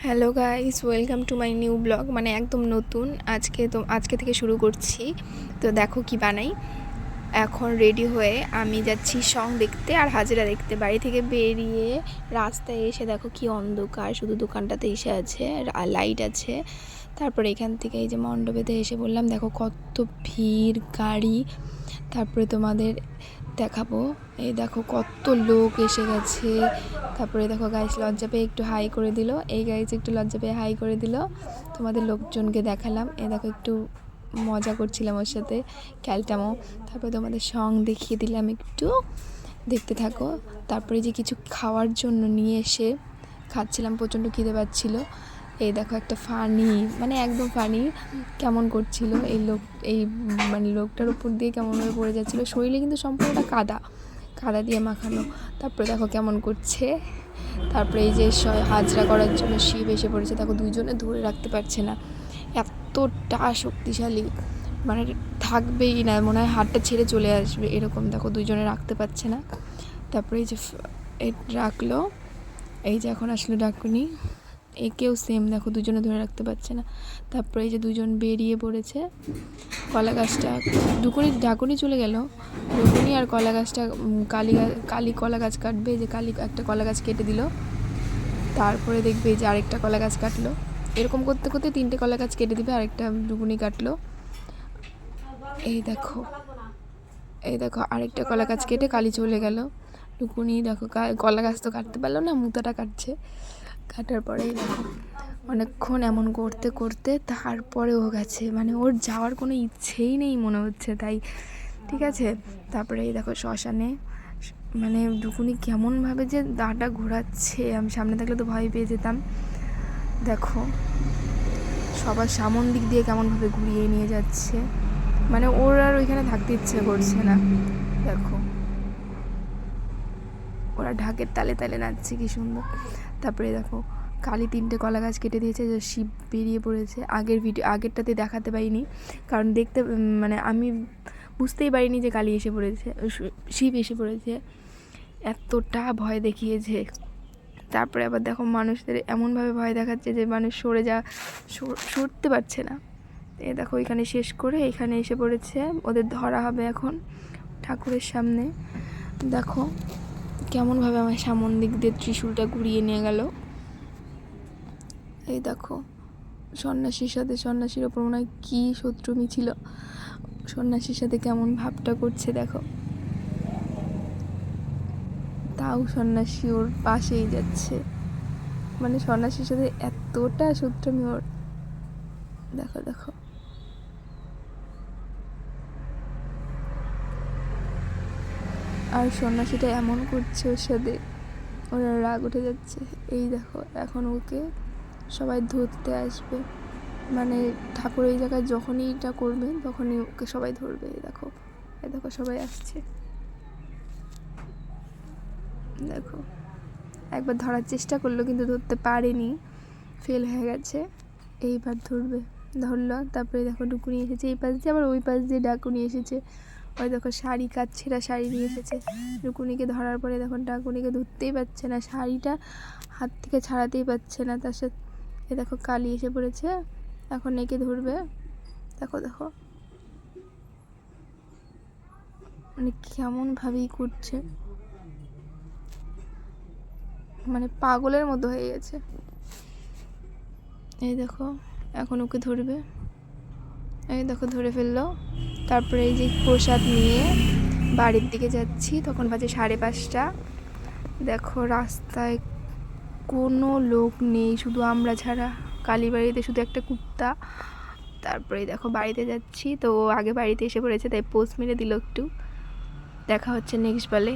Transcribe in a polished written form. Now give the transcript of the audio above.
Hello guys, welcome to my new blog. মানে একদম নতুন আজকে থেকে শুরু করছি। তো দেখো কি বানাই। এখন রেডি হয়ে আমি যাচ্ছি সং দেখতে আর হাজিরা দেখতে। বাড়ি থেকে বেরিয়ে রাস্তায় এসে দেখো কি অন্ধকার, শুধু দোকানটাতে এসে আছে, লাইট আছে। তারপরে এখান থেকে এই যে মণ্ডপেতে এসে বললাম দেখো কত ভিড় গাড়ি। তারপরে তোমাদের দেখাবো, এই দেখো কত লোক এসে গেছে। তারপরে দেখো গাইস লজ্জা পেয়ে একটু হাই করে দিল, এই গাইস একটু লজ্জা পেয়ে হাই করে দিল। তোমাদের লোকজনকে দেখালাম, এই দেখো একটু মজা করছিলাম ওর সাথে, ক্যালটামো। তারপরে তোমাদের সং দেখিয়ে দিলাম, একটু দেখতে থাকো। তারপরে যে কিছু খাওয়ার জন্য নিয়ে এসে খাচ্ছিলাম, প্রচণ্ড খিদে পাচ্ছিলো। এই দেখো একটা ফানি, মানে একদম ফানি কেমন করছিল এই মানে লোকটার উপর দিয়ে কেমনভাবে পড়ে যাচ্ছিলো, শরীরে কিন্তু সম্পূর্ণটা কাদা দিয়ে মাখানো। তারপরে দেখো কেমন করছে। তারপরে এই যে হাজরা করার জন্য শিব এসে পড়েছে, দেখো দুইজনে ধরে রাখতে পারছে না, এতটা শক্তিশালী, মানে থাকবেই না, মনে হয় হাতটা ছেড়ে চলে আসবে এরকম। দেখো দুইজনে রাখতে পারছে না। তারপরে এই যে রাখলো, এই যে এখন আসলো ডাকুনি, একেও সেম দেখো দুজনে ধরে রাখতে পারছে না। তারপরে এই যে দুজন বেরিয়ে পড়েছে। কলা গাছটা ডাকুনি চলে গেল, ডাকুনি আর কলা গাছটা কালি কলা গাছ কাটবে, যে কালি একটা কলা গাছ কেটে দিল। তারপরে দেখবে যে আরেকটা কলা গাছ কাটলো, এরকম করতে করতে 3টে কলা গাছ কেটে দিবে, আরেকটা ডুকুনি কাটলো। এই দেখো আরেকটা কলা গাছ কেটে কালি চলে গেল। টুকুনি দেখো কলা গাছ তো কাটতে পারলো না, মুতাটা কাটার পরে অনেকক্ষণ এমন করতে করতে তারপরে ও গেছে, মানে ওর যাওয়ার কোনো ইচ্ছেই নেই মনে হচ্ছে, তাই ঠিক আছে। তারপরে এই দেখো শ্মশানে, মানে টুকুনি কেমনভাবে যে দাটা ঘোরাচ্ছে, আমি সামনে থাকলে তো ভয় পেয়ে যেতাম। দেখো সবার সামন দিক দিয়ে কেমনভাবে ঘুরিয়ে নিয়ে যাচ্ছে, মানে ওর আর ওইখানে থাকতে ইচ্ছে করছে না। দেখো ওরা ঢাকের তালে তালে নাচছে, কি সুন্দর। তারপরে দেখো কালি 3টে কলা গাছ কেটে দিয়েছে, যে শিব বেরিয়ে পড়েছে। আগেরটাতে দেখাতে পারিনি, কারণ দেখতে মানে আমি বুঝতেই পারিনি যে কালি এসে পড়েছে, শিব এসে পড়েছে, এতটা ভয় দেখিয়েছে। তারপরে আবার দেখো মানুষদের এমনভাবে ভয় দেখাচ্ছে যে মানুষ সরতে পারছে না। এ দেখো এখানে শেষ করে এখানে এসে পড়েছে, ওদের ধরা হবে এখন ঠাকুরের সামনে। দেখো কেমনভাবে আমার সামন দিক দিয়ে ত্রিশূলটা ঘুরিয়ে নিয়ে গেল। এই দেখো সন্ন্যাসীর ওপর মনে হয় কী শত্রুমি ছিল, সন্ন্যাসীর সাথে কেমন ভাবটা করছে দেখো, তাও সন্ন্যাসী ওর পাশেই যাচ্ছে, মানে সন্ন্যাসীর সাথে এতটা শত্রুমি ওর। দেখো দেখো আর সন্ন্যাসীটা এমন করছে ওর সাথে, ওরা রাগ উঠে যাচ্ছে। এই দেখো এখন ওকে সবাই ধরতে আসবে, মানে ঠাকুর এই জায়গায় যখনই এটা করবে তখনই ওকে সবাই ধরবে। এই দেখো সবাই আসছে। দেখো একবার ধরার চেষ্টা করলো কিন্তু ধরতে পারেনি, ফেল হয়ে গেছে। এইবার ধরলো। তারপরে দেখো ডুকুনি এসেছে এই পাশ দিয়ে, আবার ওই পাশ দিয়ে ডাকুনি এসেছে। ওই দেখো ছেঁড়া শাড়ি নিয়ে এসেছে। ডুকুনিকে ধরার পরে দেখো ডাকুনিকে ধরতেই পারছে না, শাড়িটা হাত থেকে ছাড়াতেই পারছে না। তার সাথে এ দেখো কালি এসে পড়েছে, এখন একে ধরবে। দেখো দেখো মানে কেমনভাবেই করছে, মানে পাগলের মতো হয়ে গেছে। এই দেখো এখন ওকে ধরবে, এই দেখো ধরে ফেললো। তারপরে এই যে প্রসাদ নিয়ে বাড়ির দিকে যাচ্ছি, তখন বাজে 5:30। দেখো রাস্তায় কোনো লোক নেই, শুধু আমরা ছাড়া, কালীবাড়িতে শুধু একটা কুত্তা। তারপরে দেখো বাড়িতে যাচ্ছি, তো আগে বাড়িতে এসে পড়েছে, তাই পোস্ট মেরে দিল একটু। দেখা হচ্ছে নেক্সট বারে।